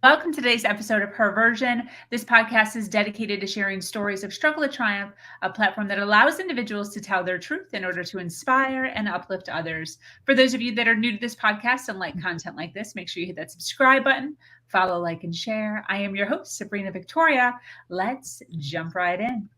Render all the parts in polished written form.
Welcome to today's episode of Her Version. This podcast is dedicated to sharing stories of struggle to triumph, a platform that allows individuals to tell their truth in order to inspire and uplift others. For those of you that are new to this podcast and like content like this, make sure you hit that subscribe button, follow, like, and share. I am your host, Sabrina Victoria. Let's jump right in.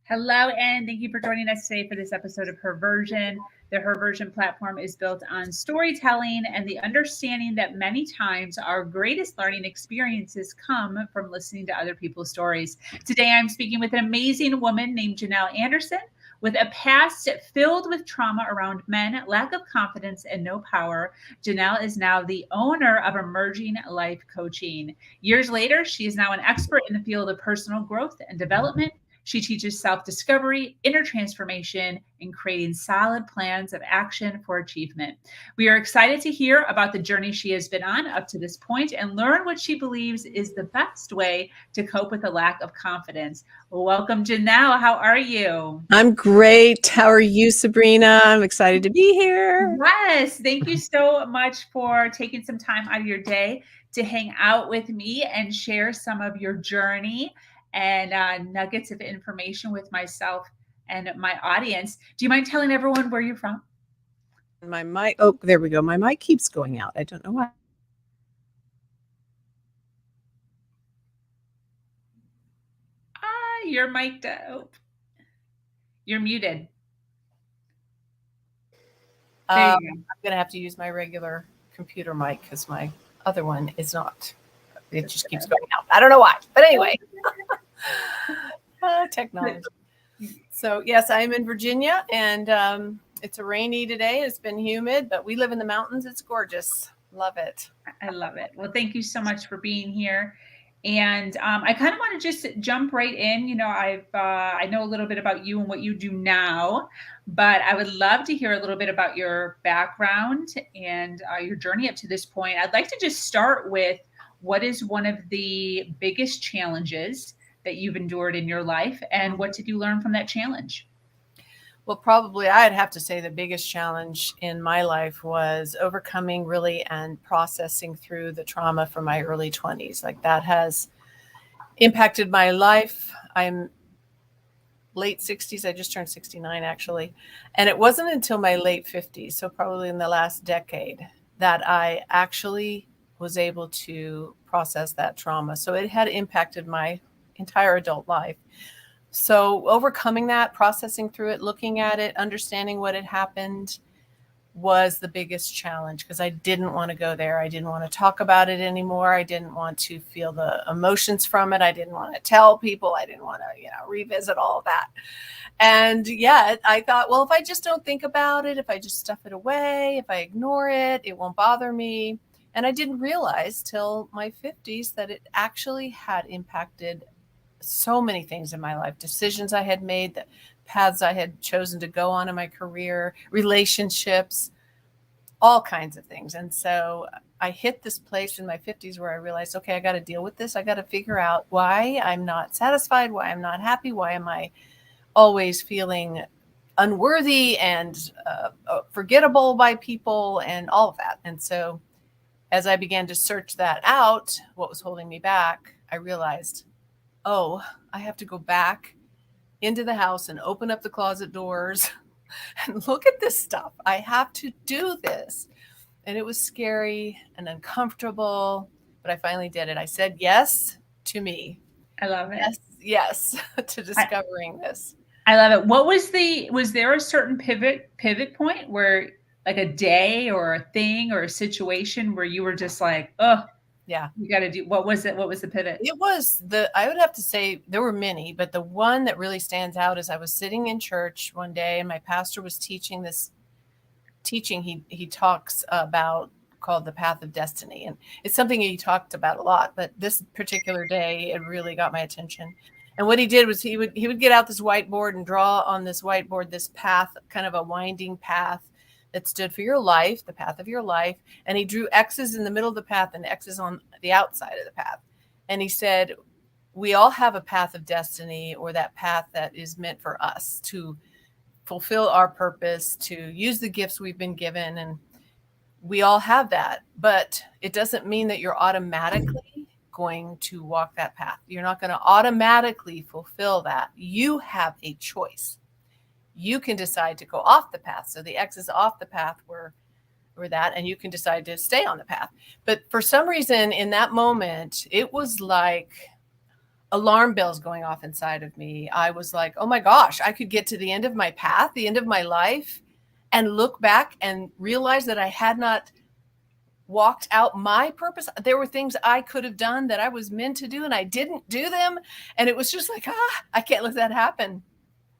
Hello, and thank you for joining us today for this episode of Her Version. The Her Version platform is built on storytelling and the understanding that many times our greatest learning experiences come from listening to other people's stories. Today, I'm speaking with an amazing woman named Janelle Anderson. With a past filled with trauma around men, lack of confidence, and no power, Janelle is now the owner of Emerging Life Coaching. Years later, she is now an expert in the field of personal growth and development. She teaches self-discovery, inner transformation, and creating solid plans of action for achievement. We are excited to hear about the journey she has been on up to this point and learn what she believes is the best way to cope with a lack of confidence. Welcome, Janelle. How are you? I'm great. How are you, Sabrina? I'm excited to be here. Yes. Thank you so much for taking some time out of your day to hang out with me and share some of your journey and nuggets of information with myself and my audience. Do you mind telling everyone where you're from? My mic. Oh, there we go. My mic keeps going out. I don't know why. You're mic'd up. You're muted. I'm going to have to use my regular computer mic because my other one is not. It just keeps going out. I don't know why. But anyway. Technology. So yes, I'm in Virginia, and it's a rainy today. It's been humid, but we live in the mountains. It's gorgeous. Love it. I love it. Well, thank you so much for being here. And I kind of want to just jump right in. You know, I know a little bit about you and what you do now, but I would love to hear a little bit about your background and your journey up to this point. I'd like to just start with what is one of the biggest challenges that you've endured in your life, and what did you learn from that challenge? Well, probably I'd have to say the biggest challenge in my life was overcoming really and processing through the trauma from my early 20s. Like that has impacted my life. I'm late 60s. I just turned 69 actually. And it wasn't until my late 50s, so probably in the last decade, that I actually was able to process that trauma. So it had impacted my entire adult life. So overcoming that, processing through it, looking at it, understanding what had happened was the biggest challenge because I didn't want to go there. I didn't want to talk about it anymore. I didn't want to feel the emotions from it. I didn't want to tell people. I didn't want to, revisit all of that. And yet I thought, well, if I just don't think about it, if I just stuff it away, if I ignore it, it won't bother me. And I didn't realize till my 50s that it actually had impacted so many things in my life, decisions I had made, the paths I had chosen to go on in my career, relationships, all kinds of things. And so I hit this place in my 50s where I realized, okay, I got to deal with this. I got to figure out why I'm not satisfied, why I'm not happy, why am I always feeling unworthy and forgettable by people and all of that. And so as I began to search that out, what was holding me back, I realized, oh, I have to go back into the house and open up the closet doors and look at this stuff. I have to do this. And it was scary and uncomfortable, but I finally did it. I said yes to me. I love it. Yes, to discovering this. I love it. Was there a certain pivot point where, like, a day or a thing or a situation where you were just like, oh, yeah, you got to do, what was it? What was the pivot? It was I would have to say there were many, but the one that really stands out is I was sitting in church one day and my pastor was teaching this teaching. He talks about called The Path of Destiny. And it's something he talked about a lot, but this particular day, it really got my attention. And what he did was he would get out this whiteboard and draw on this whiteboard this path, kind of a winding path that stood for your life, the path of your life. And he drew X's in the middle of the path and X's on the outside of the path. And he said, we all have a path of destiny, or that path that is meant for us to fulfill our purpose, to use the gifts we've been given. And we all have that, but it doesn't mean that you're automatically going to walk that path. You're not going to automatically fulfill that. You have a choice. You can decide to go off the path. So the X is off the path where that, and you can decide to stay on the path. But for some reason in that moment, it was like alarm bells going off inside of me. I was like, oh my gosh, I could get to the end of my path, the end of my life, and look back and realize that I had not walked out my purpose. There were things I could have done that I was meant to do, and I didn't do them. And it was just like, I can't let that happen.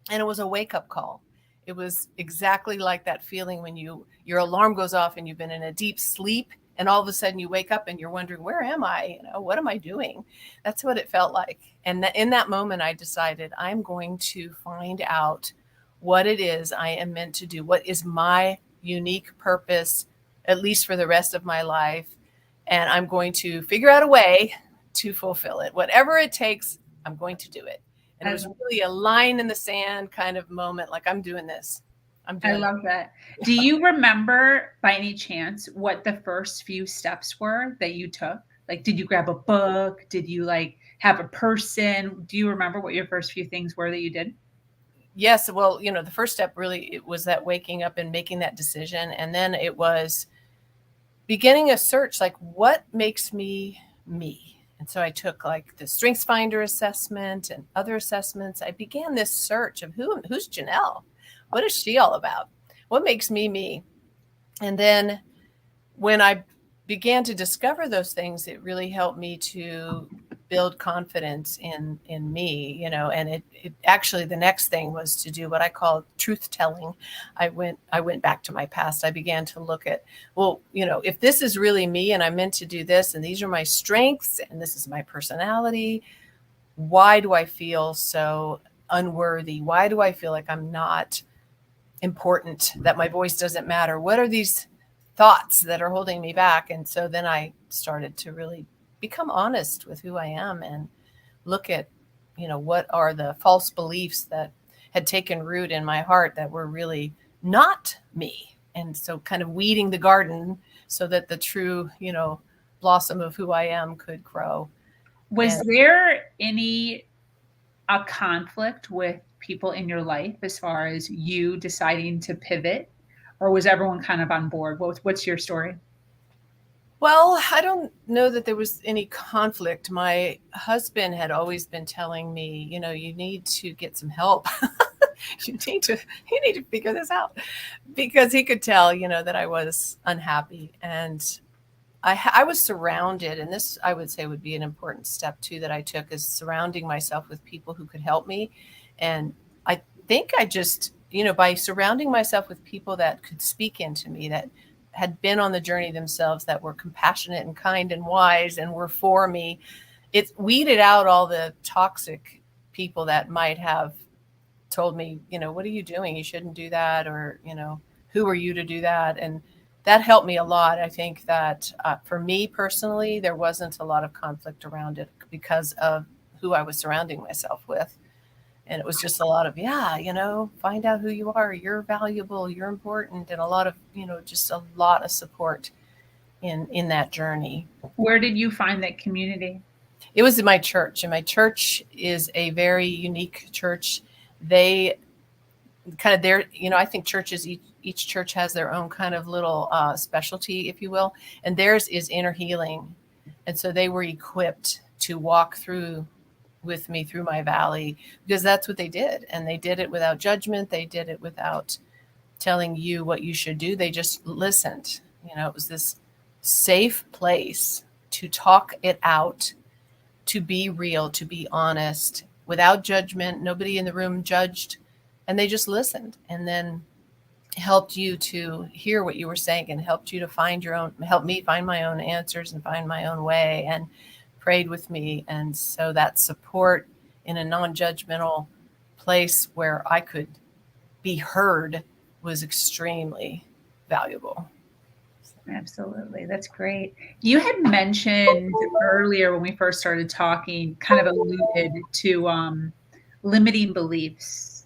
And it was a wake-up call. It was exactly like that feeling when your alarm goes off and you've been in a deep sleep, and all of a sudden you wake up and you're wondering, where am I? What am I doing? That's what it felt like. And in that moment, I decided I'm going to find out what it is I am meant to do. What is my unique purpose, at least for the rest of my life? And I'm going to figure out a way to fulfill it. Whatever it takes, I'm going to do it. And it was really a line in the sand kind of moment, like I'm doing this. I love that. Do you remember by any chance what the first few steps were that you took? Like, did you grab a book? Did you have a person? Do you remember what your first few things were that you did? Yes. Well, the first step really, it was that waking up and making that decision. And then it was beginning a search, like what makes me me? And so I took the Strengths Finder assessment and other assessments. I began this search of who's Janelle? What is she all about? What makes me me? And then when I began to discover those things, it really helped me to build confidence in me, and it actually, the next thing was to do what I call truth telling. I went back to my past. I began to look at, if this is really me and I'm meant to do this, and these are my strengths and this is my personality, why do I feel so unworthy? Why do I feel like I'm not important, that my voice doesn't matter? What are these thoughts that are holding me back? And so then I started to really become honest with who I am and look at, what are the false beliefs that had taken root in my heart that were really not me. And so kind of weeding the garden so that the true, blossom of who I am could grow. Was there a conflict with people in your life as far as you deciding to pivot, or was everyone kind of on board? What's your story? Well, I don't know that there was any conflict. My husband had always been telling me, you need to get some help. you need to figure this out, because he could tell, that I was unhappy. And I was surrounded, and this I would say would be an important step too that I took, is surrounding myself with people who could help me. And I think I just, by surrounding myself with people that could speak into me, that had been on the journey themselves, that were compassionate and kind and wise and were for me, it weeded out all the toxic people that might have told me, what are you doing? You shouldn't do that. Or, who are you to do that? And that helped me a lot. I think that for me personally, there wasn't a lot of conflict around it because of who I was surrounding myself with. And it was just a lot of, find out who you are. You're valuable. You're important. And a lot of, just a lot of support in that journey. Where did you find that community? It was in my church. And my church is a very unique church. They kind of I think churches, each church has their own kind of little specialty, if you will. And theirs is inner healing. And so they were equipped to walk with me through my valley, because that's what they did. And they did it without judgment. They did it without telling you what you should do. They just listened. It was this safe place to talk it out, to be real, to be honest, without judgment. Nobody in the room judged, and they just listened. And then helped you to hear what you were saying and helped you to help me find my own answers and find my own way and prayed with me. And so that support in a non-judgmental place where I could be heard was extremely valuable. Absolutely. That's great. You had mentioned earlier when we first started talking, kind of alluded to limiting beliefs.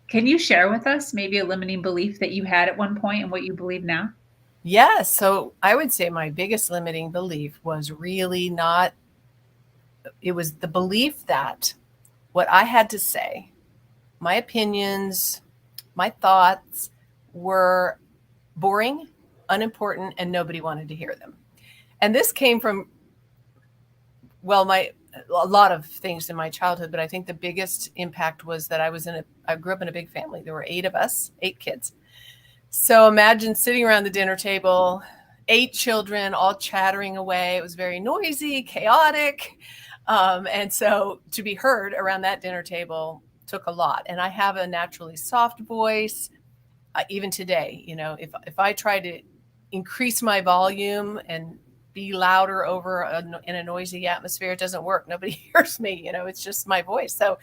Can you share with us maybe a limiting belief that you had at one point and what you believe now? Yes. So I would say my biggest limiting belief was really it was the belief that what I had to say, my opinions, my thoughts were boring, unimportant, and nobody wanted to hear them. And this came from, a lot of things in my childhood, but I think the biggest impact was that I grew up in a big family. There were 8 of us, 8 kids. So imagine sitting around the dinner table, 8 children all chattering away. It was very noisy, chaotic. And so to be heard around that dinner table took a lot. And I have a naturally soft voice. Even today, if I try to increase my volume and be louder in a noisy atmosphere, it doesn't work. Nobody hears me, it's just my voice. So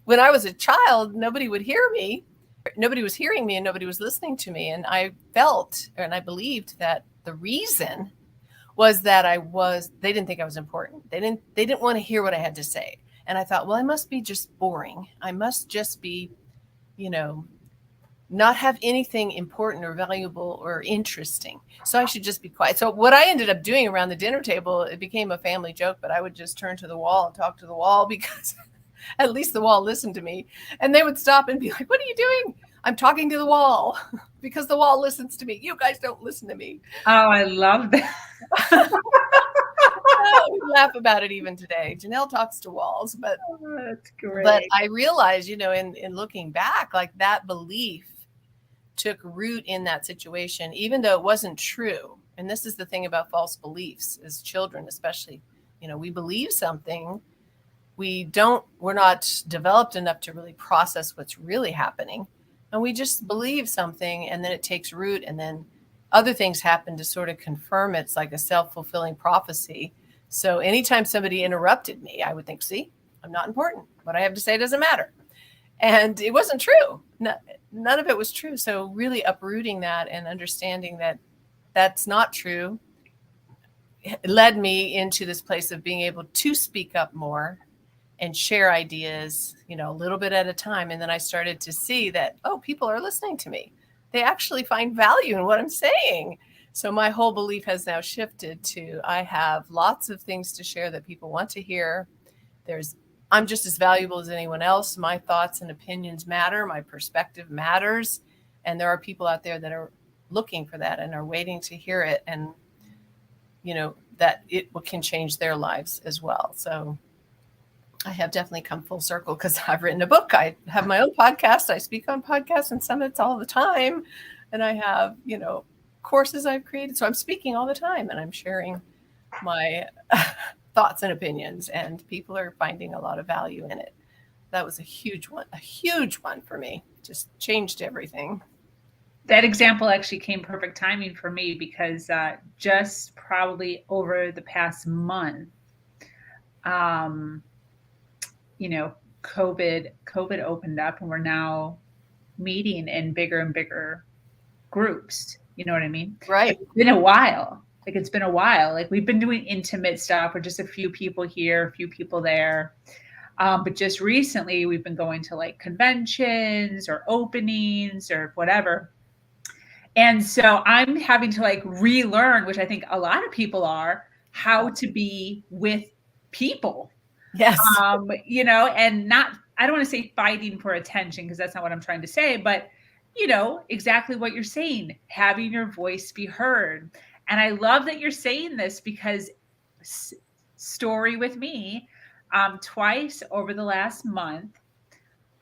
when I was a child, nobody would hear me. Nobody was hearing me and nobody was listening to me. And I felt, and I believed that the reason was that they didn't think I was important. They didn't want to hear what I had to say. And I thought, well, I must be just boring. I must just be, not have anything important or valuable or interesting. So I should just be quiet. So what I ended up doing around the dinner table, it became a family joke, but I would just turn to the wall and talk to the wall because at least the wall listened to me. And they would stop and be like, what are you doing? I'm talking to the wall because the wall listens to me. You guys don't listen to me. Oh, I love that. We laugh about it even today. Janelle talks to walls, but that's great. But I realized, in looking back, like that belief took root in that situation, even though it wasn't true. And this is the thing about false beliefs as children, especially, we believe something. We're not developed enough to really process what's really happening. And we just believe something and then it takes root and then other things happen to sort of confirm it's like a self-fulfilling prophecy. So anytime somebody interrupted me, I would think, see, I'm not important. What I have to say doesn't matter. And it wasn't true. None of it was true. So really uprooting that and understanding that that's not true led me into this place of being able to speak up more and share ideas, a little bit at a time. And then I started to see that, people are listening to me. They actually find value in what I'm saying. So my whole belief has now shifted to I have lots of things to share that people want to hear. I'm just as valuable as anyone else. My thoughts and opinions matter. My perspective matters. And there are people out there that are looking for that and are waiting to hear it. And, that it can change their lives as well. So I have definitely come full circle because I've written a book. I have my own podcast. I speak on podcasts and summits all the time. And I have, courses I've created. So I'm speaking all the time and I'm sharing my thoughts and opinions, and people are finding a lot of value in it. That was a huge one for me. Just changed everything. That example actually came perfect timing for me because just probably over the past month, COVID opened up and we're now meeting in bigger and bigger groups. You know what I mean? Right. It's been a while. Like we've been doing intimate stuff with just a few people here, a few people there. But just recently we've been going to like conventions or openings or whatever. And so I'm having to like relearn, which I think a lot of people are, how to be with people. Yes. And I don't want to say fighting for attention because that's not what I'm trying to say, but exactly what you're saying, having your voice be heard. And I love that you're saying this because story with me, twice over the last month,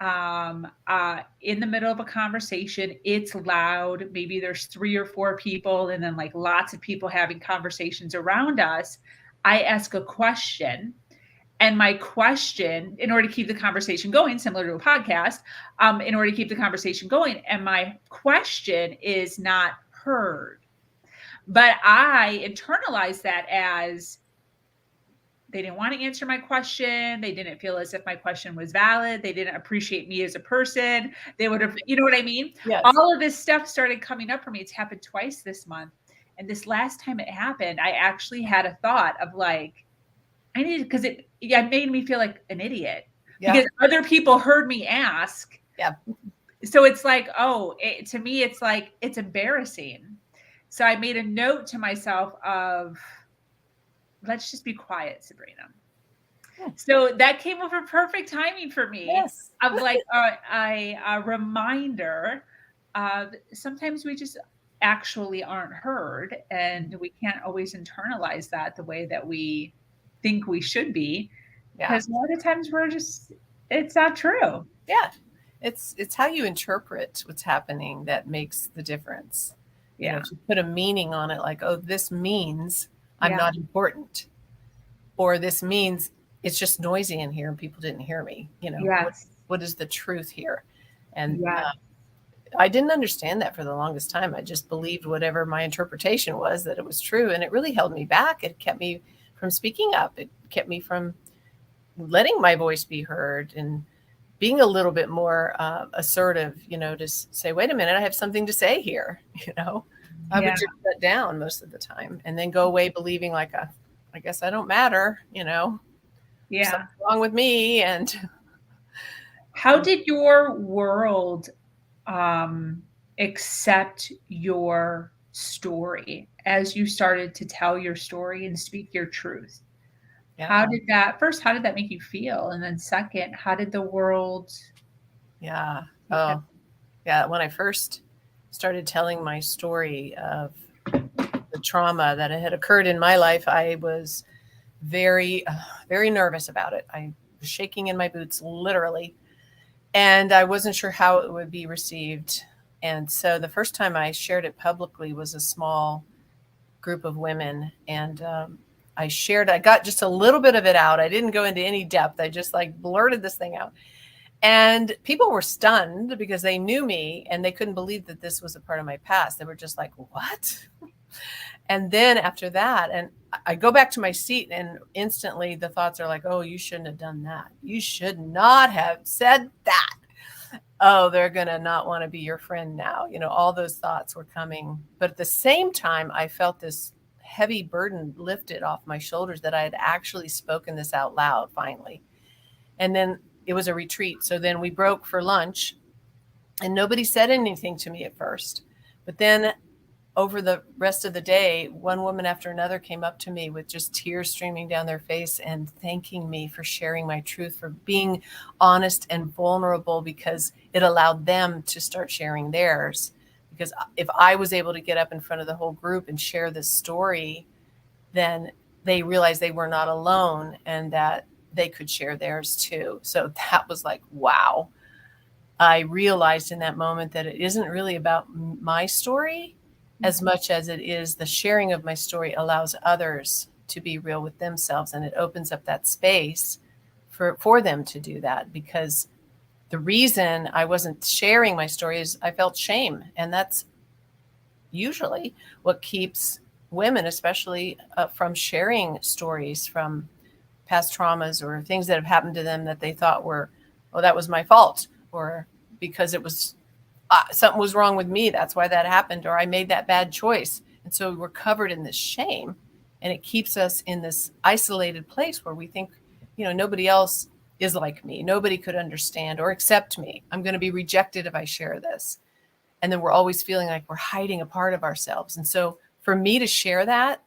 in the middle of a conversation, it's loud. Maybe there's 3 or 4 people and then like lots of people having conversations around us. I ask a question And my question, in order to keep the conversation going, similar to a podcast, in order to keep the conversation going, and my question is not heard. But I internalized that as they didn't want to answer my question. They didn't feel as if my question was valid. They didn't appreciate me as a person. They would have, you know what I mean? Yes. All of this stuff started coming up for me. It's happened twice this month. And this last time it happened, I actually had a thought of like, I needed, because it made me feel like an idiot. Yeah. Because other people heard me ask. Yeah. So it's like, to me, it's like, it's embarrassing. So I made a note to myself of, let's just be quiet, Sabrina. Yeah. So that came over perfect timing for me. Yes. Of like a reminder of sometimes we just actually aren't heard, and we can't always internalize that the way that we think we should be. Because a lot of times it's not true. Yeah. It's how you interpret what's happening that makes the difference. Yeah. You know, if you put a meaning on it, like, oh, this means I'm not important, or this means it's just noisy in here and people didn't hear me. You know, what is the truth here? And I didn't understand that for the longest time. I just believed whatever my interpretation was, that it was true. And it really held me back. It kept me from speaking up. It kept me from letting my voice be heard and being a little bit more assertive, you know, to say, wait a minute, I have something to say here. You know, I would just shut down most of the time and then go away believing like, I guess I don't matter, you know, something's wrong with me. And how did your world accept your story as you started to tell your story and speak your truth? How did that make you feel? And then second, how did the world? Yeah. Oh, yeah. When I first started telling my story of the trauma that had occurred in my life, I was very, very nervous about it. I was shaking in my boots, literally. And I wasn't sure how it would be received. And so the first time I shared it publicly was a small group of women. And I got just a little bit of it out. I didn't go into any depth. I just like blurted this thing out. And people were stunned because they knew me and they couldn't believe that this was a part of my past. They were just like, what? And then after that, and I go back to my seat and instantly the thoughts are like, oh, you shouldn't have done that. You should not have said that. Oh, they're going to not want to be your friend now. You know, all those thoughts were coming. But at the same time, I felt this heavy burden lifted off my shoulders that I had actually spoken this out loud finally. And then it was a retreat. So then we broke for lunch and nobody said anything to me at first. But then over the rest of the day, one woman after another came up to me with just tears streaming down their face and thanking me for sharing my truth, for being honest and vulnerable, because it allowed them to start sharing theirs. Because if I was able to get up in front of the whole group and share this story, then they realized they were not alone and that they could share theirs too. So that was like, wow. I realized in that moment that it isn't really about my story as much as it is the sharing of my story allows others to be real with themselves. And it opens up that space for them to do that, because the reason I wasn't sharing my story is I felt shame. And that's usually what keeps women, especially from sharing stories from past traumas or things that have happened to them that they thought were, oh, that was my fault, or because it was something was wrong with me, that's why that happened, or I made that bad choice. And so we're covered in this shame, and it keeps us in this isolated place where we think, you know, nobody else is like me. Nobody could understand or accept me. I'm going to be rejected if I share this. And then we're always feeling like we're hiding a part of ourselves. And so for me to share that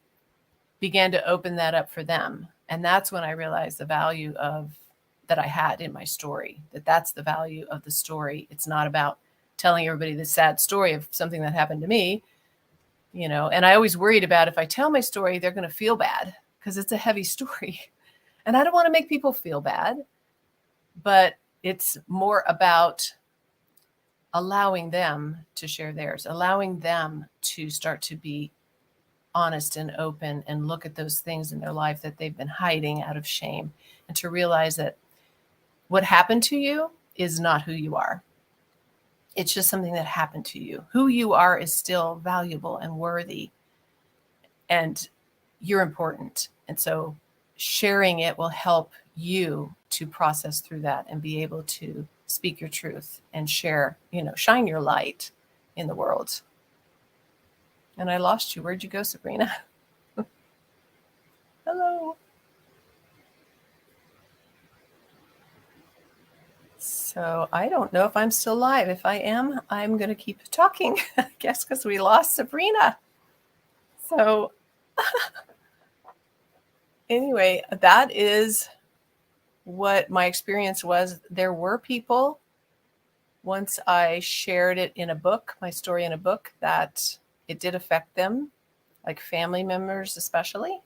began to open that up for them. And that's when I realized the value of that I had in my story, that's the value of the story. It's not about telling everybody the sad story of something that happened to me, you know. And I always worried about, if I tell my story, they're going to feel bad because it's a heavy story. And I don't want to make people feel bad, but it's more about allowing them to share theirs, allowing them to start to be honest and open and look at those things in their life that they've been hiding out of shame, and to realize that what happened to you is not who you are. It's just something that happened to you. Who you are is still valuable and worthy, and you're important. And so sharing it will help you to process through that and be able to speak your truth and share, shine your light in the world. And I lost you. Where'd you go, Sabrina? Hello. So I don't know if I'm still live. If I am, I'm going to keep talking, I guess, because we lost Sabrina. So anyway, that is what my experience was. There were people, once I shared it in a book, my story in a book, that it did affect them, like family members especially.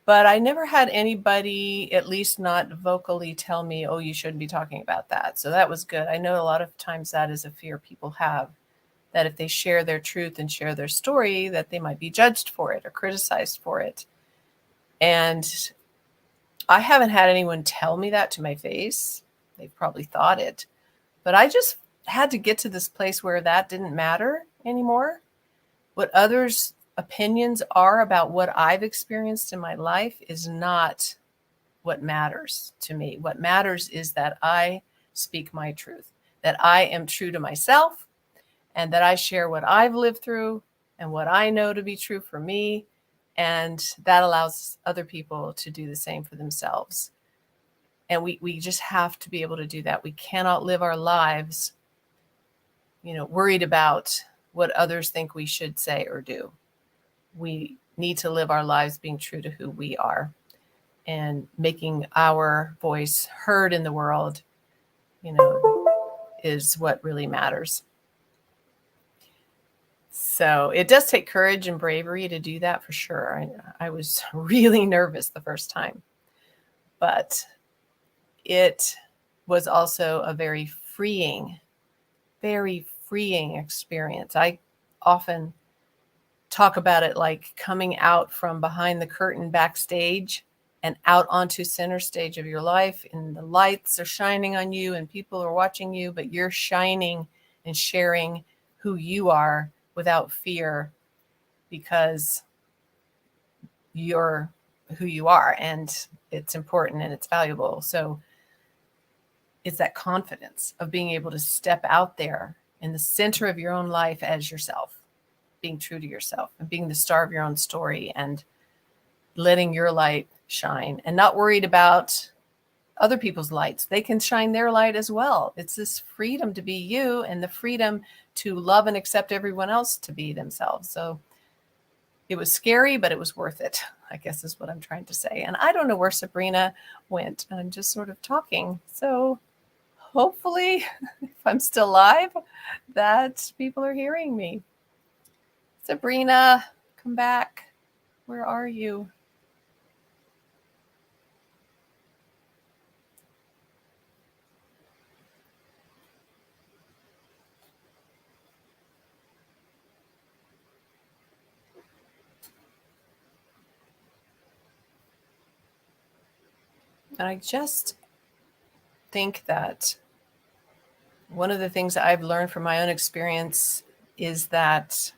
But I never had anybody, at least not vocally, tell me, oh, you shouldn't be talking about that. So that was good. I know a lot of times that is a fear people have, that if they share their truth and share their story, that they might be judged for it or criticized for it. And I haven't had anyone tell me that to my face. They've probably thought it. But I just had to get to this place where that didn't matter anymore. What others' opinions are about what I've experienced in my life is not what matters to me. What matters is that I speak my truth, that I am true to myself, and that I share what I've lived through and what I know to be true for me. And that allows other people to do the same for themselves. And we just have to be able to do that. We cannot live our lives, worried about what others think we should say or do. We need to live our lives being true to who we are and making our voice heard in the world, is what really matters. So it does take courage and bravery to do that, for sure. I was really nervous the first time, but it was also a very freeing experience. I often talk about it like coming out from behind the curtain backstage and out onto center stage of your life, and the lights are shining on you and people are watching you, but you're shining and sharing who you are without fear, because you're who you are and it's important and it's valuable. So it's that confidence of being able to step out there in the center of your own life as yourself, being true to yourself and being the star of your own story and letting your light shine, and not worried about other people's lights. They can shine their light as well. It's this freedom to be you and the freedom to love and accept everyone else to be themselves. So it was scary, but it was worth it, I guess is what I'm trying to say. And I don't know where Sabrina went. I'm just sort of talking. So hopefully, if I'm still live, that people are hearing me. Sabrina, come back. Where are you? And I just think that one of the things that I've learned from my own experience is that,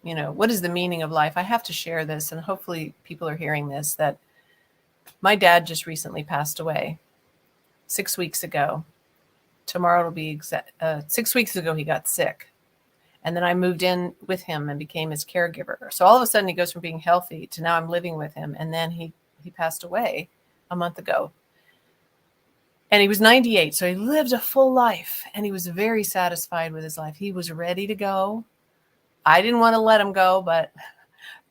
what is the meaning of life? I have to share this, and hopefully people are hearing this, that my dad just recently passed away 6 weeks ago. Tomorrow will be 6 weeks ago, he got sick. And then I moved in with him and became his caregiver. So all of a sudden he goes from being healthy to now I'm living with him. And then he passed away a month ago. And he was 98. So he lived a full life and he was very satisfied with his life. He was ready to go. I didn't want to let him go, but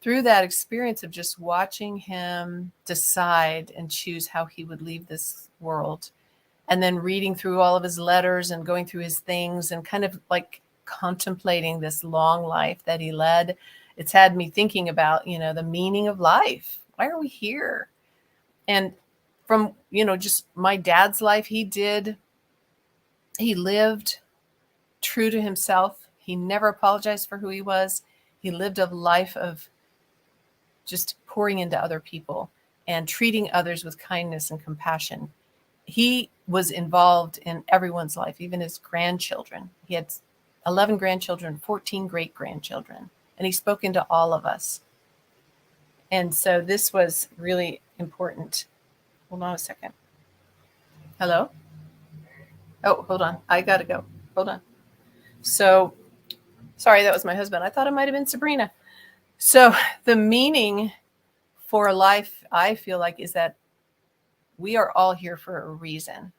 through that experience of just watching him decide and choose how he would leave this world, and then reading through all of his letters and going through his things and kind of like contemplating this long life that he led, it's had me thinking about, the meaning of life. Why are we here? And from, just my dad's life, he lived true to himself. He never apologized for who he was. He lived a life of just pouring into other people and treating others with kindness and compassion. He was involved in everyone's life, even his grandchildren. He had 11 grandchildren, 14 great grandchildren, and he spoke into all of us. And so this was really important. Hold on a second. Hello? Oh, hold on. I got to go. Hold on. So, sorry, that was my husband. I thought it might have been Sabrina. So the meaning for life, I feel like, is that we are all here for a reason.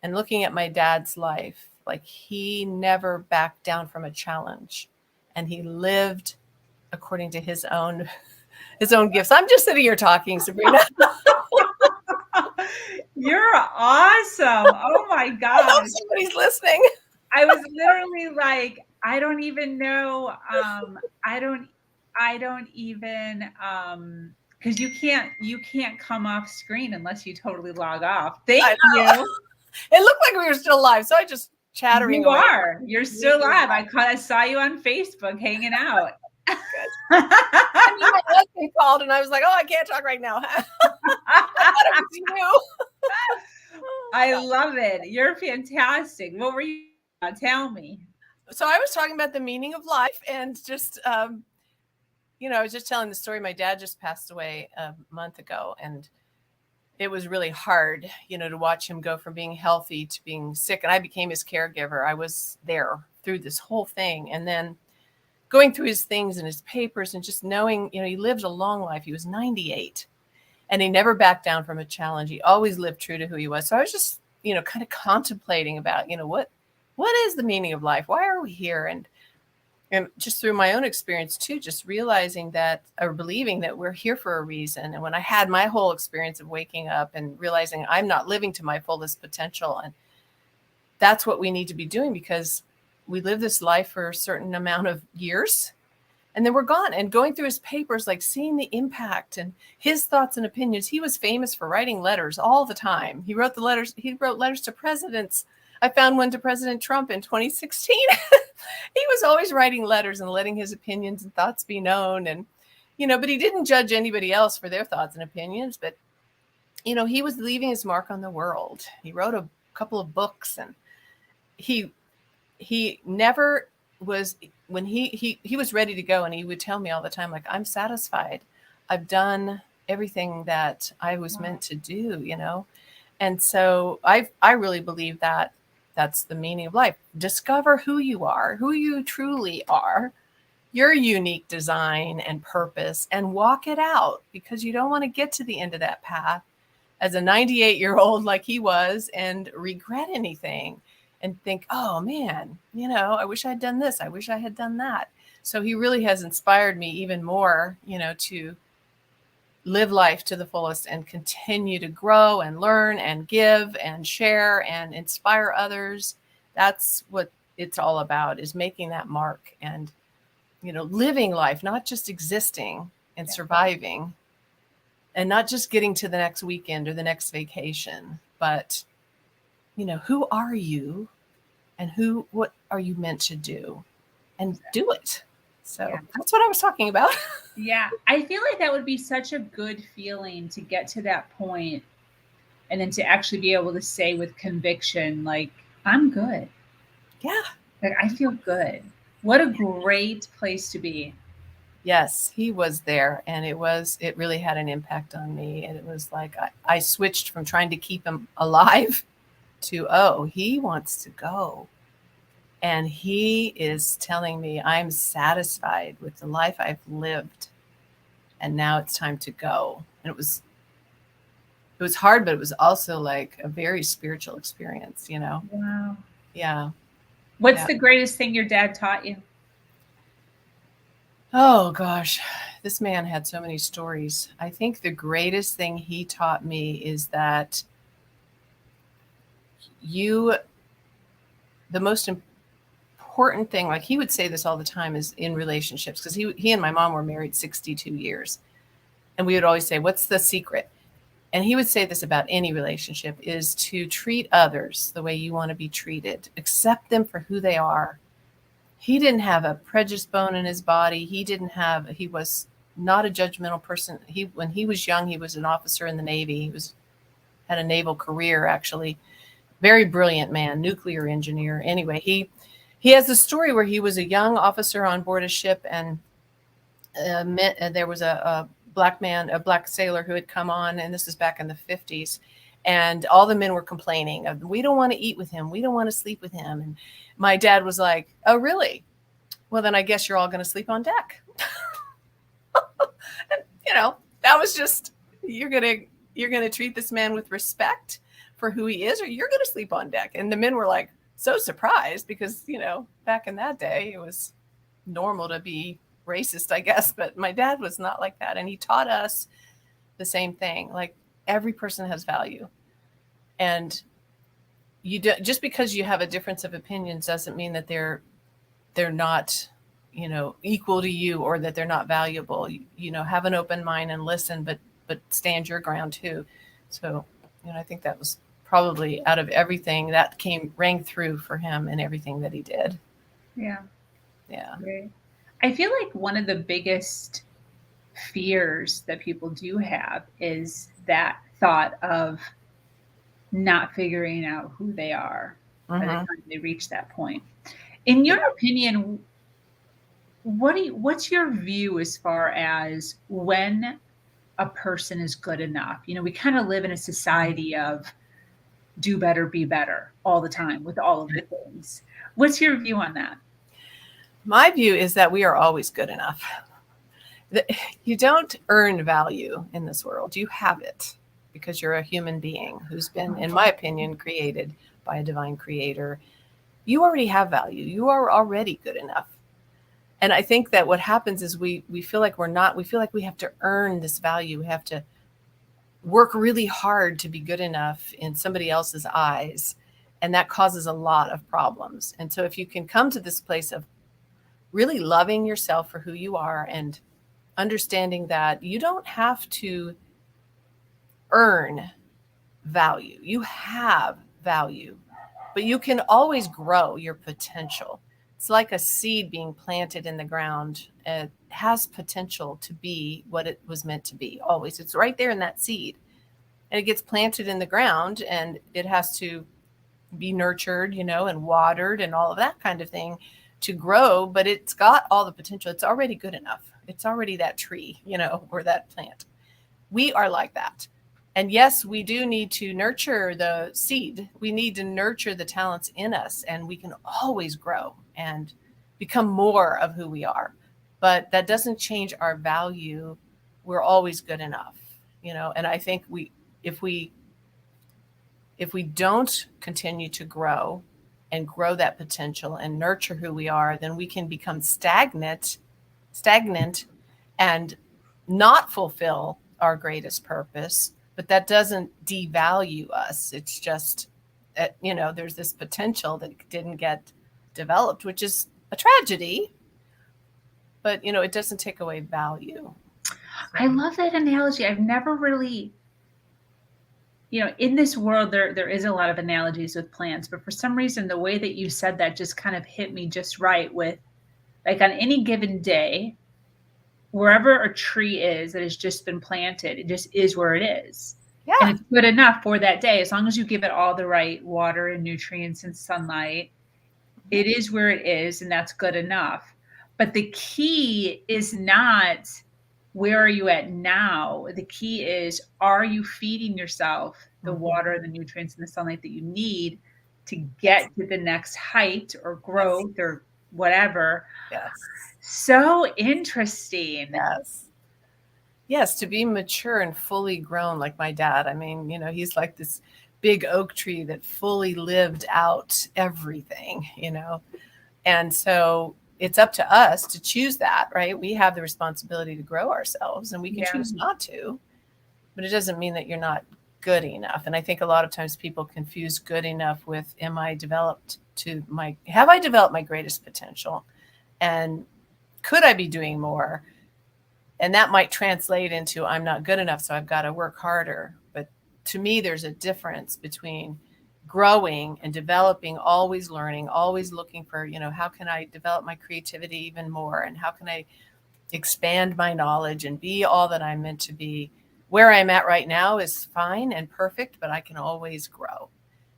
And looking at my dad's life, like he never backed down from a challenge, and he lived according to his own gifts. I'm just sitting here talking, Sabrina. You're awesome. Oh my God. I hope somebody's listening. I was literally like, I don't even know. I don't even, because you can't come off screen unless you totally log off. Thank you. It looked like we were still live, so I just chattering. You're still live. I saw you on Facebook hanging out. Good. I knew my husband called, and I was like, "Oh, I can't talk right now." I thought it was you. I love it. You're fantastic. What were you? Tell me. So I was talking about the meaning of life, and just I was just telling the story. My dad just passed away a month ago, and it was really hard, to watch him go from being healthy to being sick. And I became his caregiver. I was there through this whole thing, and then going through his things and his papers, and just knowing, he lived a long life. He was 98, and he never backed down from a challenge. He always lived true to who he was. So I was just, kind of contemplating about, what is the meaning of life? Why are we here? And just through my own experience too, just realizing that, or believing that we're here for a reason. And when I had my whole experience of waking up and realizing I'm not living to my fullest potential, and that's what we need to be doing, because we live this life for a certain amount of years and then we're gone. And going through his papers, like seeing the impact and his thoughts and opinions. He was famous for writing letters all the time. He wrote letters to presidents. I found one to President Trump in 2016. He was always writing letters and letting his opinions and thoughts be known. And, but he didn't judge anybody else for their thoughts and opinions. But, he was leaving his mark on the world. He wrote a couple of books, and he never was, when he was ready to go, and he would tell me all the time, like, I'm satisfied. I've done everything that I was meant to do, And so I really believe that that's the meaning of life. Discover who you are, who you truly are, your unique design and purpose, and walk it out, because you don't want to get to the end of that path as a 98-year-old like he was and regret anything and think, oh man, I wish I'd done this. I wish I had done that. So he really has inspired me even more, to live life to the fullest and continue to grow and learn and give and share and inspire others. That's what it's all about, is making that mark and, living life, not just existing and surviving, and not just getting to the next weekend or the next vacation, but, who are you and what are you meant to do, and do it. So that's what I was talking about. Yeah. I feel like that would be such a good feeling to get to that point, and then to actually be able to say with conviction, like, I'm good. Yeah. Like, I feel good. What a great place to be. Yes, he was there, and it really had an impact on me. And it was like, I switched from trying to keep him alive to, oh, he wants to go. And he is telling me I'm satisfied with the life I've lived, and now it's time to go. And it was hard, but it was also like a very spiritual experience, Wow. Yeah. What's the greatest thing your dad taught you? Oh gosh, this man had so many stories. I think the greatest thing he taught me is that the most important thing, like he would say this all the time, is in relationships, because he and my mom were married 62 years. And we would always say, what's the secret? And he would say this about any relationship, is to treat others the way you want to be treated. Accept them for who they are. he didn't have a prejudice bone in his body. He was not a judgmental person. When he was young, he was an officer in the Navy. Had a naval career, actually. Very brilliant man, nuclear engineer. Anyway, he has a story where he was a young officer on board a ship, and there was a black sailor who had come on, and this is back in the 50s. And all the men were complaining of, we don't want to eat with him. We don't want to sleep with him. And my dad was like, oh, really? Well, then I guess you're all going to sleep on deck. And, that was just, you're going to treat this man with respect for who he is, or you're going to sleep on deck. And the men were like so surprised because, back in that day, it was normal to be racist, I guess. But my dad was not like that. And he taught us the same thing. Like, every person has value, and just because you have a difference of opinions doesn't mean that they're not, equal to you, or that they're not valuable. Have an open mind and listen, but stand your ground too. So, I think that was probably, out of everything, that rang through for him in everything that he did. Yeah. Right. I feel like one of the biggest fears that people do have is that thought of not figuring out who they are by the time they reach that point. In your opinion, what's your view as far as when a person is good enough? We kind of live in a society of do better, be better all the time with all of the things. What's your view on that? My view is that we are always good enough. You don't earn value in this world. You have it because you're a human being who's been, in my opinion, created by a divine creator. You already have value. You are already good enough. And I think that what happens is we feel like we feel like we have to earn this value. We have to work really hard to be good enough in somebody else's eyes. And that causes a lot of problems. And so if you can come to this place of really loving yourself for who you are, and understanding that you don't have to earn value. You have value, but you can always grow your potential. It's like a seed being planted in the ground. It has potential to be what it was meant to be always. It's right there in that seed. And it gets planted in the ground, and it has to be nurtured, and watered and all of that kind of thing to grow, but it's got all the potential. It's already good enough. It's already that tree, or that plant. We are like that. And yes, we do need to nurture the seed. We need to nurture the talents in us, and we can always grow and become more of who we are. But that doesn't change our value. We're always good enough, and I think if we don't continue to grow and grow that potential and nurture who we are, then we can become stagnant and not fulfill our greatest purpose. But that doesn't devalue us. It's just, there's this potential that didn't get developed, which is a tragedy, but, it doesn't take away value. So. I love that analogy. I've never really, in this world, there is a lot of analogies with plants, but for some reason, the way that you said that just kind of hit me just right with, like, on any given day, wherever a tree is that has just been planted, it just is where it is. Yeah. And it's good enough for that day. As long as you give it all the right water and nutrients and sunlight, it is where it is, and that's good enough. But the key is not, where are you at now? The key is, are you feeding yourself the water and the nutrients and the sunlight that you need to get to the next height or growth or whatever? Yes. So interesting. Yes, to be mature and fully grown like my dad. I mean, he's like this big oak tree that fully lived out everything, And so it's up to us to choose that, right? We have the responsibility to grow ourselves, and we can choose not to, but it doesn't mean that you're not good enough. And I think a lot of times people confuse good enough with, have I developed my greatest potential? And could I be doing more? And that might translate into, I'm not good enough, so I've got to work harder. But to me, there's a difference between growing and developing, always learning, always looking for, how can I develop my creativity even more? And how can I expand my knowledge and be all that I'm meant to be? Where I'm at right now is fine and perfect, but I can always grow,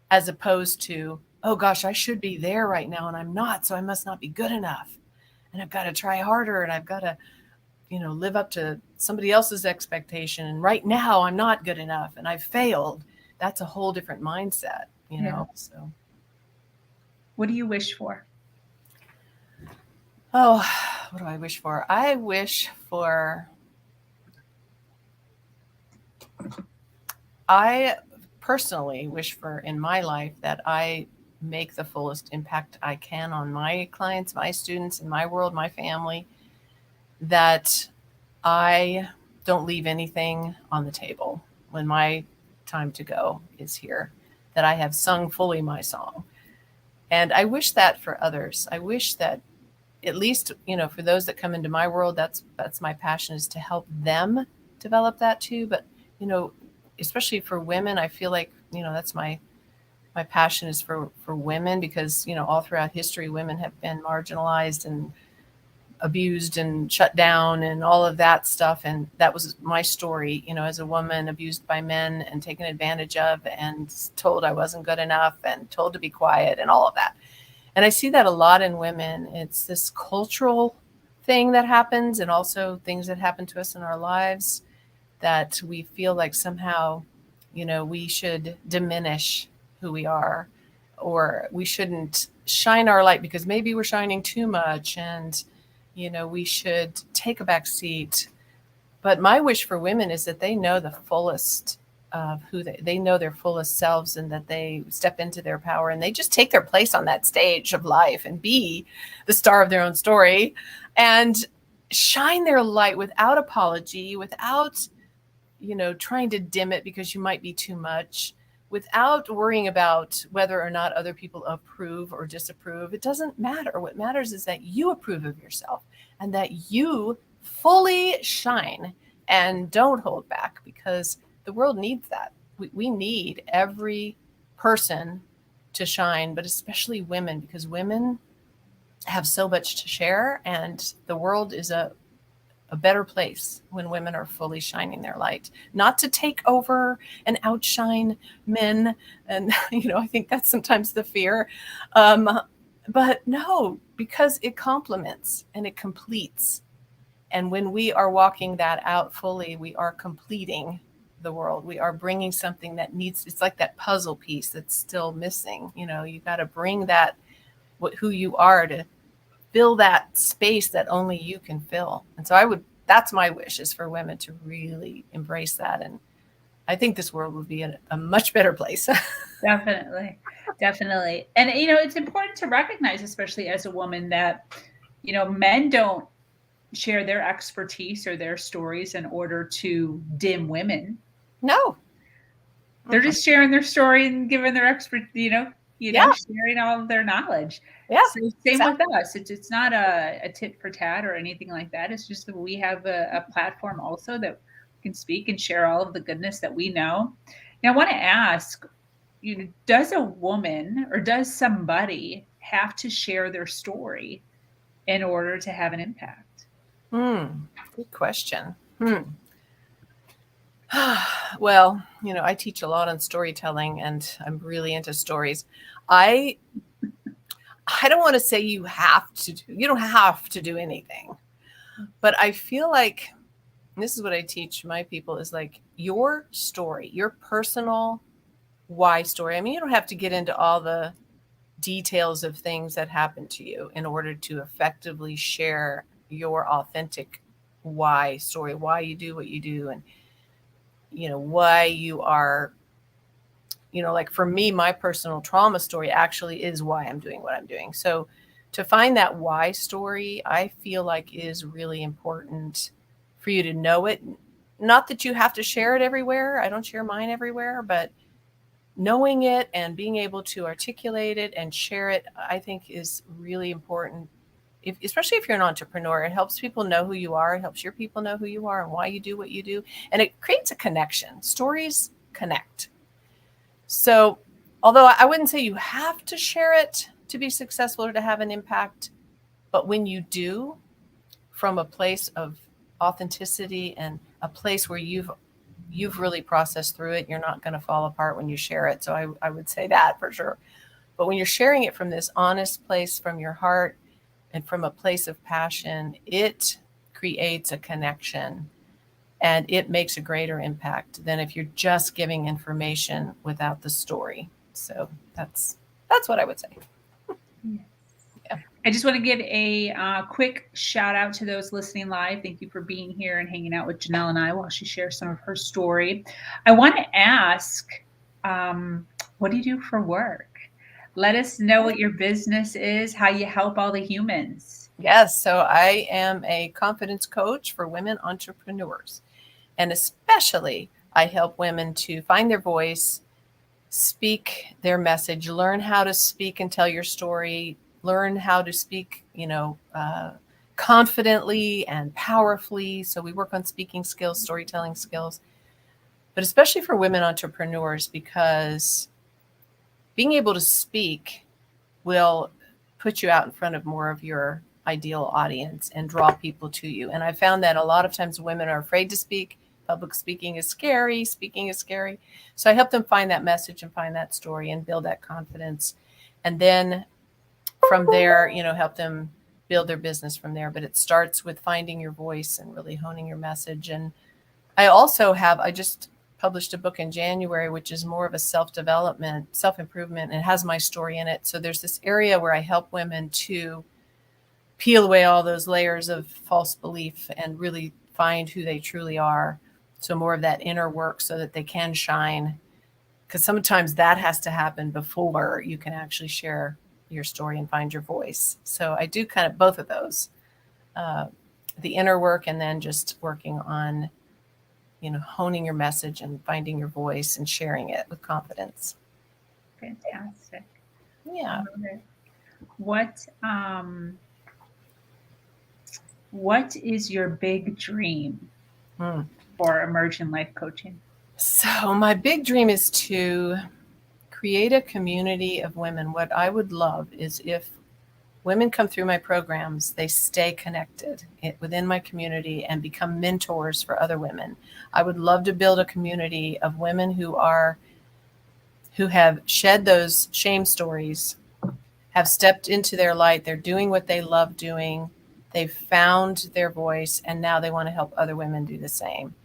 as opposed to, oh gosh, I should be there right now and I'm not, so I must not be good enough. And I've got to try harder and I've got to, live up to somebody else's expectation. And right now I'm not good enough and I've failed. That's a whole different mindset, so. What do you wish for? Oh, what do I wish for? I personally wish for in my life that I make the fullest impact I can on my clients, my students, in my world, my family, that I don't leave anything on the table when my time to go is here, that I have sung fully my song. And I wish that for others. I wish that at least, for those that come into my world, that's my passion, is to help them develop that too. But, especially for women, I feel like, that's my passion is for women, because, all throughout history, women have been marginalized and abused and shut down and all of that stuff. And that was my story, as a woman abused by men and taken advantage of and told I wasn't good enough and told to be quiet and all of that. And I see that a lot in women. It's this cultural thing that happens, and also things that happen to us in our lives, that we feel like somehow, we should diminish who we are, or we shouldn't shine our light because maybe we're shining too much, and, we should take a back seat. But my wish for women is that they know the fullest of who they know their fullest selves, and that they step into their power and they just take their place on that stage of life and be the star of their own story and shine their light without apology, without, trying to dim it because you might be too much, without worrying about whether or not other people approve or disapprove. It doesn't matter. What matters is that you approve of yourself and that you fully shine and don't hold back, because the world needs that. We need every person to shine, but especially women, because women have so much to share, and the world is a better place when women are fully shining their light, not to take over and outshine men. And, I think that's sometimes the fear. But no, because it complements and it completes. And when we are walking that out fully, we are completing the world. We are bringing something that it's like that puzzle piece that's still missing. You got to bring that, who you are, to fill that space that only you can fill. And so that's my wish, is for women to really embrace that. And I think this world would be a much better place. Definitely. And, it's important to recognize, especially as a woman, that, men don't share their expertise or their stories in order to dim women. No. They're just sharing their story and giving their sharing all of their knowledge. Yeah. So same with us. It's not a tit for tat or anything like that. It's just that we have a platform also that we can speak and share all of the goodness that we know. Now, I want to ask, does a woman or does somebody have to share their story in order to have an impact? Good question. Well, I teach a lot on storytelling, and I'm really into stories. I don't want to say you don't have to do anything, but I feel like, and this is what I teach my people, is like your story, your personal why story. I mean, you don't have to get into all the details of things that happen to you in order to effectively share your authentic why story, why you do what you do, and why you are, like for me, my personal trauma story actually is why I'm doing what I'm doing. So to find that why story, I feel like is really important for you to know it. Not that you have to share it everywhere. I don't share mine everywhere, but knowing it and being able to articulate it and share it, I think is really important. Especially if you're an entrepreneur, it helps people know who you are. It helps your people know who you are and why you do what you do. And it creates a connection. Stories connect. So although I wouldn't say you have to share it to be successful or to have an impact, but when you do, from a place of authenticity and a place where you've really processed through it, you're not going to fall apart when you share it. So I would say that for sure. But when you're sharing it from this honest place, from your heart and from a place of passion, it creates a connection and it makes a greater impact than if you're just giving information without the story. So that's what I would say. Yeah. I just want to give a quick shout out to those listening live. Thank you for being here and hanging out with Janelle and I while she shares some of her story. I want to ask, what do you do for work? Let us know what your business is, how you help all the humans. Yes. So I am a confidence coach for women entrepreneurs. And especially I help women to find their voice, speak their message, learn how to speak and tell your story, learn how to speak, confidently and powerfully. So we work on speaking skills, storytelling skills, but especially for women entrepreneurs, because being able to speak will put you out in front of more of your ideal audience and draw people to you. And I found that a lot of times women are afraid to speak. Public speaking is scary. Speaking is scary. So I help them find that message and find that story and build that confidence. And then from there, help them build their business from there. But it starts with finding your voice and really honing your message. And I just published a book in January, which is more of a self-development, self-improvement, and it has my story in it. So there's this area where I help women to peel away all those layers of false belief and really find who they truly are. So more of that inner work so that they can shine, because sometimes that has to happen before you can actually share your story and find your voice. So I do kind of both of those, the inner work and then just working on honing your message and finding your voice and sharing it with confidence. Fantastic. Yeah. What is your big dream for Emergent Life Coaching? So my big dream is to create a community of women. What I would love is if women come through my programs, they stay connected within my community and become mentors for other women. I would love to build a community of women who have shed those shame stories, have stepped into their light. They're doing what they love doing. They've found their voice, and now they want to help other women do the same.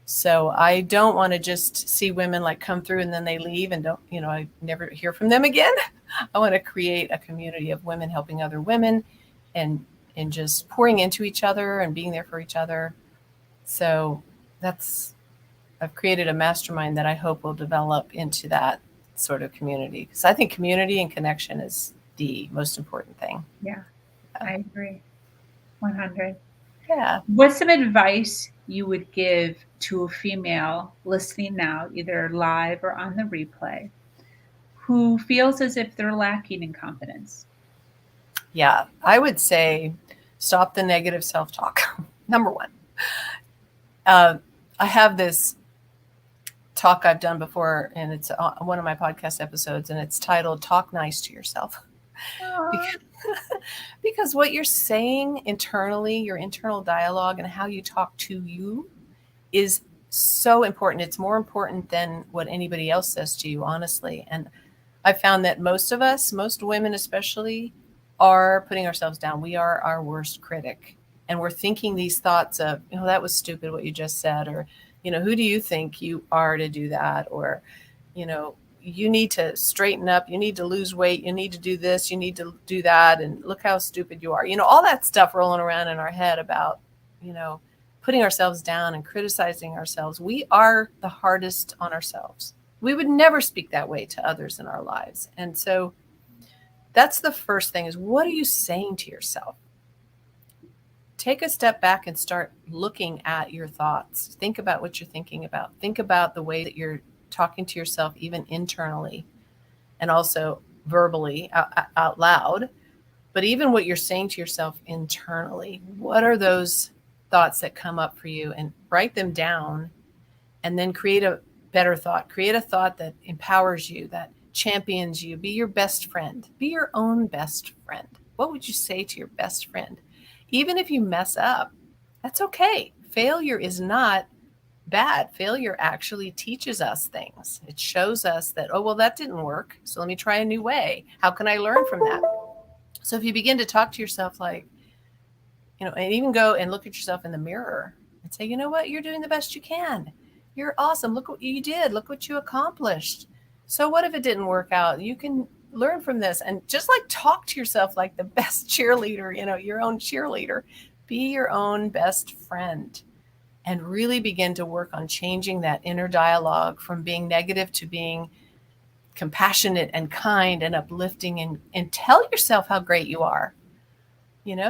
So I don't want to just see women come through and then they leave and I never hear from them again. I want to create a community of women helping other women and just pouring into each other and being there for each other. So I've created a mastermind that I hope will develop into that sort of community. Because I think community and connection is the most important thing. Yeah, I agree. 100. Yeah. What's some advice you would give to a female listening now, either live or on the replay, who feels as if they're lacking in confidence? Yeah, I would say stop the negative self-talk. Number one. I have this talk I've done before, and it's on one of my podcast episodes, and it's titled Talk Nice to Yourself. Because what you're saying internally, your internal dialogue and how you talk to you is so important. It's more important than what anybody else says to you, honestly. And I found that most of us, most women especially, are putting ourselves down. We are our worst critic. And we're thinking these thoughts of, that was stupid what you just said, or, who do you think you are to do that? Or, you need to straighten up, you need to lose weight, you need to do this, you need to do that, and look how stupid you are. All that stuff rolling around in our head about, putting ourselves down and criticizing ourselves. We are the hardest on ourselves. We would never speak that way to others in our lives. And so that's the first thing, is what are you saying to yourself? Take a step back and start looking at your thoughts. Think about what you're thinking about. Think about the way that you're talking to yourself, even internally and also verbally out loud, but even what you're saying to yourself internally. What are those thoughts that come up for you? And write them down, and then create a better thought. Create a thought that empowers you, that champions you. Be your best friend. Be your own best friend. What would you say to your best friend? Even if you mess up, that's okay. Failure is not bad. Failure actually teaches us things. It shows us that, oh, well, that didn't work. So let me try a new way. How can I learn from that? So if you begin to talk to yourself like, and even go and look at yourself in the mirror and say, you know what, you're doing the best you can. You're awesome. Look what you did. Look what you accomplished. So what if it didn't work out? You can learn from this, and just like talk to yourself like the best cheerleader, your own cheerleader. Be your own best friend and really begin to work on changing that inner dialogue from being negative to being compassionate and kind and uplifting, and tell yourself how great you are.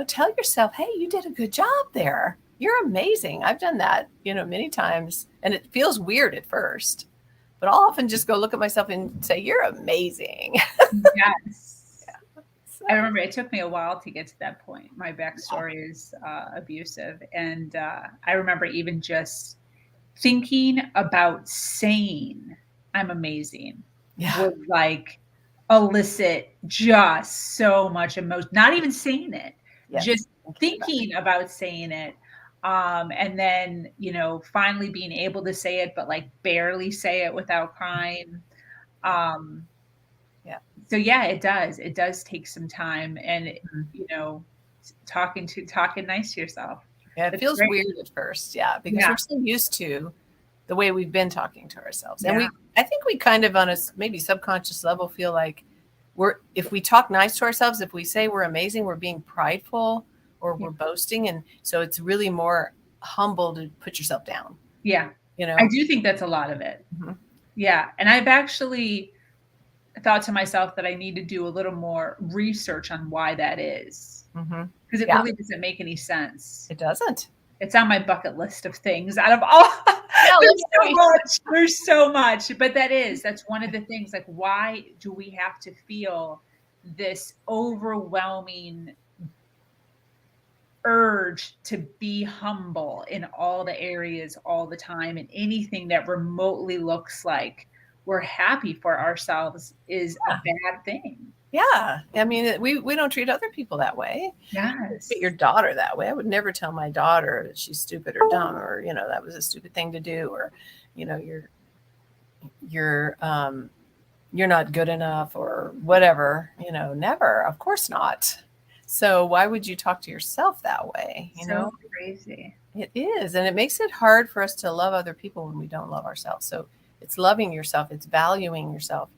Tell yourself, hey, you did a good job there. You're amazing. I've done that, many times, and it feels weird at first, but I'll often just go look at myself and say, you're amazing. Yes. Yeah. So, I remember it took me a while to get to that point. My backstory is abusive. And I remember even just thinking about saying I'm amazing would like elicit just so much emotion, not even saying it, just thinking about saying it. And then, finally being able to say it, but like barely say it without crying. So yeah, it does take some time, and talking nice to yourself. Yeah, it feels weird at first. Yeah, because we're so used to the way we've been talking to ourselves. And I think we kind of on a maybe subconscious level feel like if we talk nice to ourselves, if we say we're amazing, we're being prideful or we're boasting. And so it's really more humble to put yourself down. Yeah. I do think that's a lot of it. Mm-hmm. Yeah. And I've actually thought to myself that I need to do a little more research on why that is. Because it really doesn't make any sense. It doesn't. It's on my bucket list of things out of all. There's so much, but that's one of the things. Like, why do we have to feel this overwhelming urge to be humble in all the areas all the time, and anything that remotely looks like we're happy for ourselves is a bad thing? Yeah. I mean, we don't treat other people that way. Yes. Treat your daughter that way. I would never tell my daughter that she's stupid or dumb, or, that was a stupid thing to do, or, you're not good enough or whatever, never, of course not. So why would you talk to yourself that way? So crazy. It is. And it makes it hard for us to love other people when we don't love ourselves. So it's loving yourself. It's valuing yourself.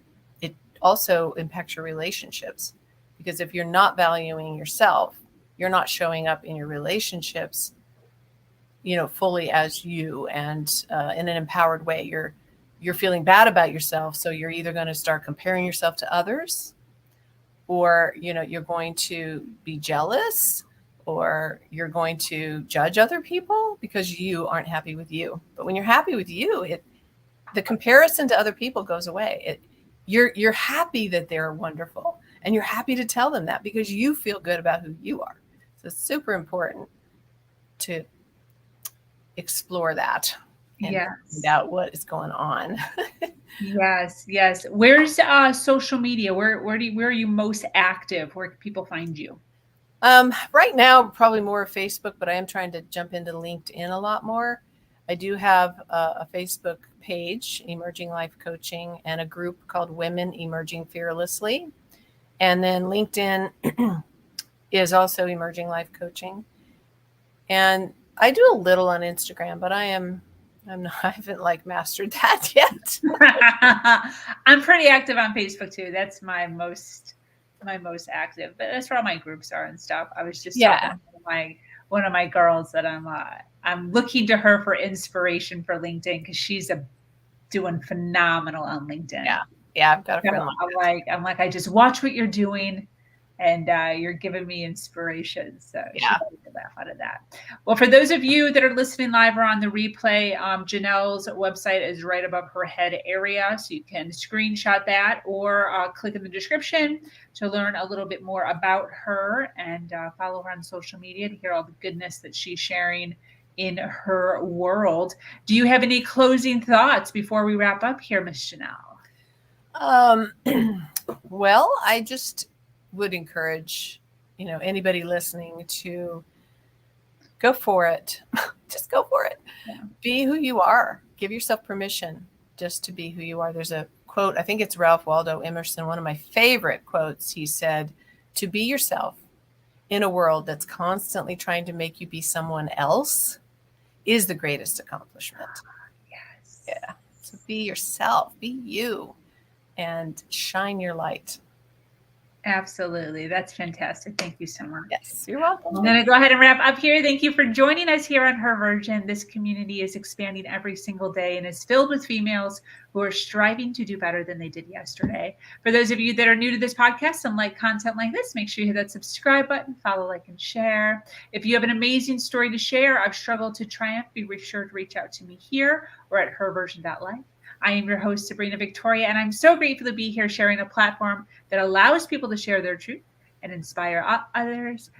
It also impacts your relationships, because if you're not valuing yourself, you're not showing up in your relationships, fully as you, and in an empowered way. You're feeling bad about yourself. So you're either going to start comparing yourself to others, or, you're going to be jealous, or you're going to judge other people because you aren't happy with you. But when you're happy with you, the comparison to other people goes away. You're happy that they're wonderful, and you're happy to tell them that because you feel good about who you are. So it's super important to explore that and find out what is going on. Yes. Where's social media? Where are you most active? Where can people find you? Right now, probably more Facebook, but I am trying to jump into LinkedIn a lot more. I do have a Facebook page, Emerging Life Coaching, and a group called Women Emerging Fearlessly. And then LinkedIn is also Emerging Life Coaching. And I do a little on Instagram, but I haven't mastered that yet. I'm pretty active on Facebook too. That's my most active, but that's where all my groups are and stuff. I was just talking to one of my girls that I'm looking to her for inspiration for LinkedIn, because she's doing phenomenal on LinkedIn. Yeah, I've got a friend I'm like, I just watch what you're doing, and you're giving me inspiration. So she got a laugh out of that. Well, for those of you that are listening live or on the replay, Janelle's website is right above her head area. So you can screenshot that or click in the description to learn a little bit more about her, and follow her on social media to hear all the goodness that she's sharing in her world. Do you have any closing thoughts before we wrap up here, Miss Janelle? Um, well, I just would encourage, anybody listening to go for it. Just go for it. Yeah. Be who you are. Give yourself permission just to be who you are. There's a quote, I think it's Ralph Waldo Emerson, one of my favorite quotes. He said, to be yourself in a world that's constantly trying to make you be someone else is the greatest accomplishment. Yes. Yeah. So be yourself, be you, and shine your light. Absolutely. That's fantastic. Thank you so much. Yes, you're welcome. I'm going to go ahead and wrap up here. Thank you for joining us here on Her Version. This community is expanding every single day and is filled with females who are striving to do better than they did yesterday. For those of you that are new to this podcast and like content like this, make sure you hit that subscribe button, follow, like, and share. If you have an amazing story to share, I've struggled to triumph, be sure to reach out to me here or at herversion.life. I am your host, Sabrina Victoria, and I'm so grateful to be here sharing a platform that allows people to share their truth and inspire others.